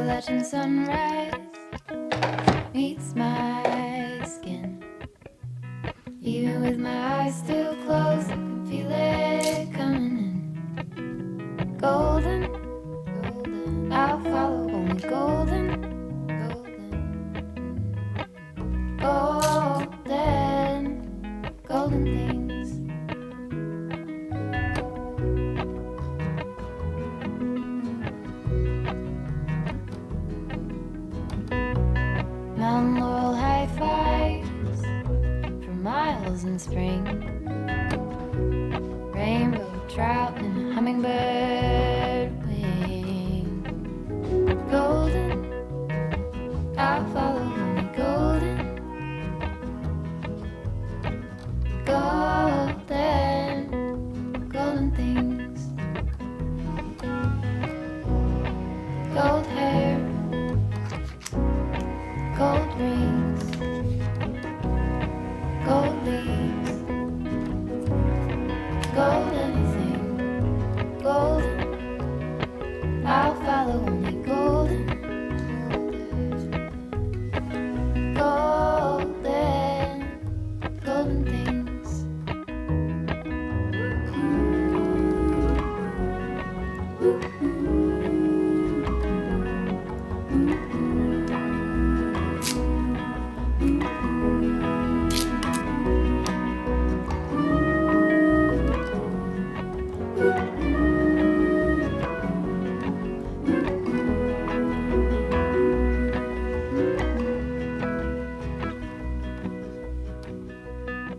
Appalachian sunrise meets my skin. Even with my eyes still closed, I can feel it coming in. Golden, golden, I'll follow only golden, golden, golden, golden things. Mount Laurel high fives for miles in spring. Rainbow trout and hummingbird wing. Golden, I'll follow only golden. Golden, golden things. Gold hair, gold rings, gold leaves, gold anything, golden. I'll follow only golden, golden, golden things.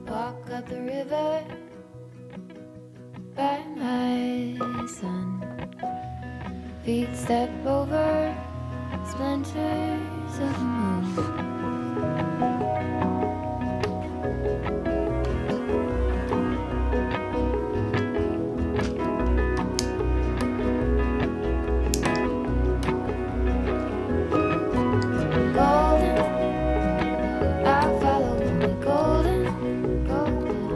Walk up the river by my sun. Feet step over splinters of the moon. Golden, I'll follow only golden, golden,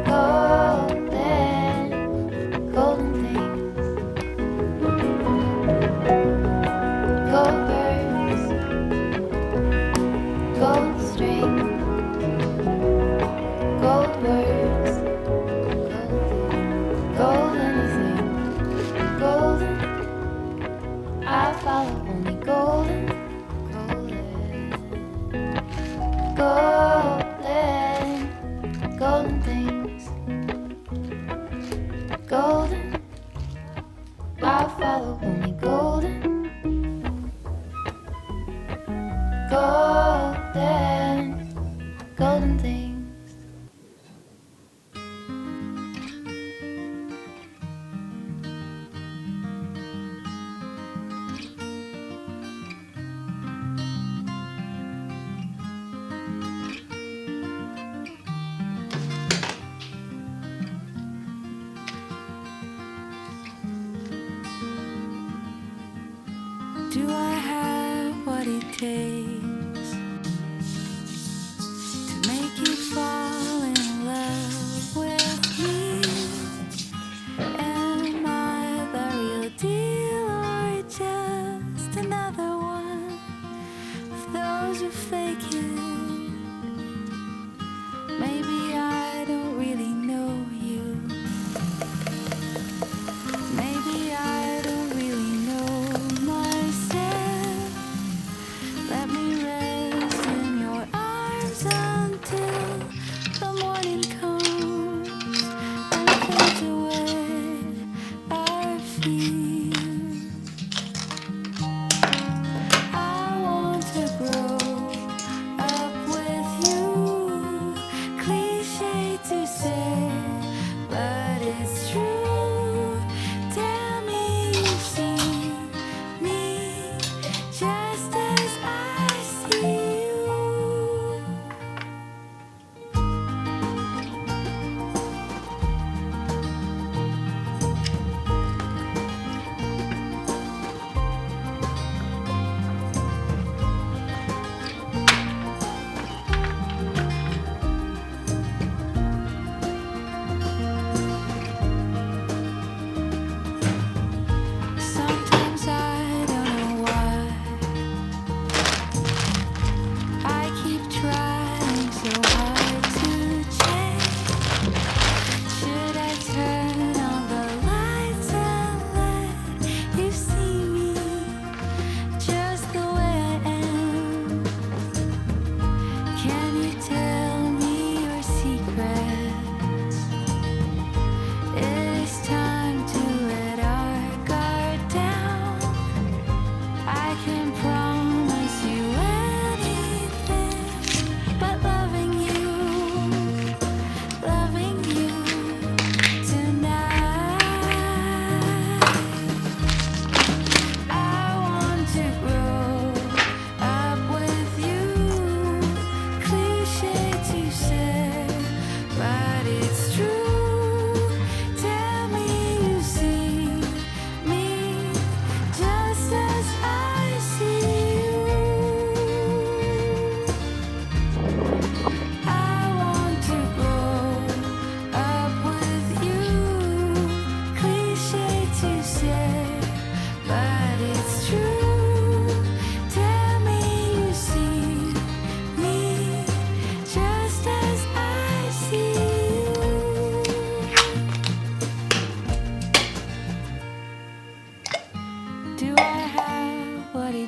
golden, golden things. Gold birds, gold string, gold words, gold anything, golden. I follow only golden, golden, golden, golden things. Golden, I follow only golden, golden, golden things. Do I have what it takes to make you fall in love with me? Am I the real deal or just another one of those who fake it? Maybe I don't really know you. Maybe I don't really know myself. Let me rest in your arms until the morning comes and fades away our fears. I want to grow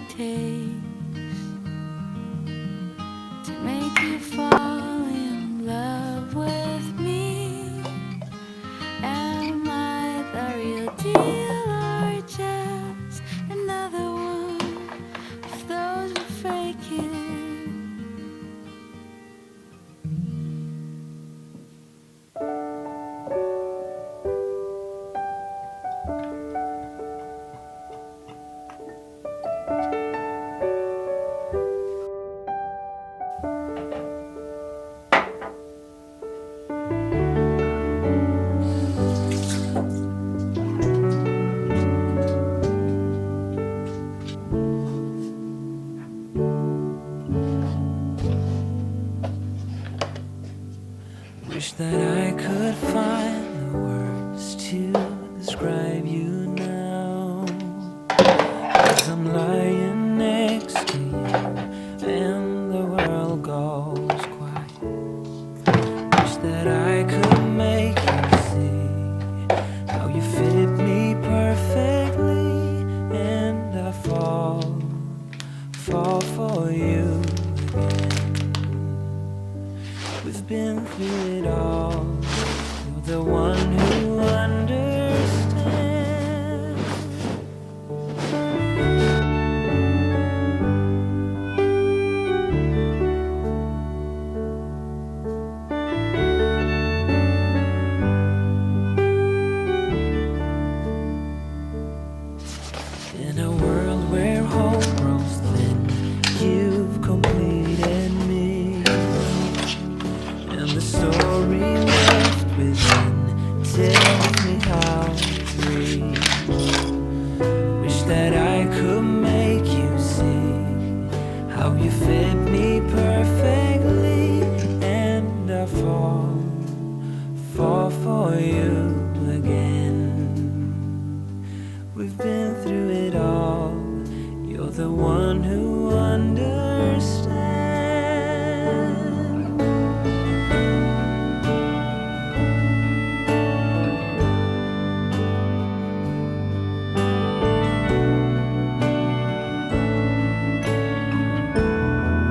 it takes to make you fall in love with me. Am I the real deal or just another one of those who fake it? Wish that I could find the words to describe you now, as I'm lying next to you and the world goes quiet. Wish that I could make you see how you fit me perfectly, and I fall for you again. We've been through it all. You're the one who understands. In a world where hope grows thin, you've completed me. And the story left within tells me how to breathe. Wish that I could make you see how you feel.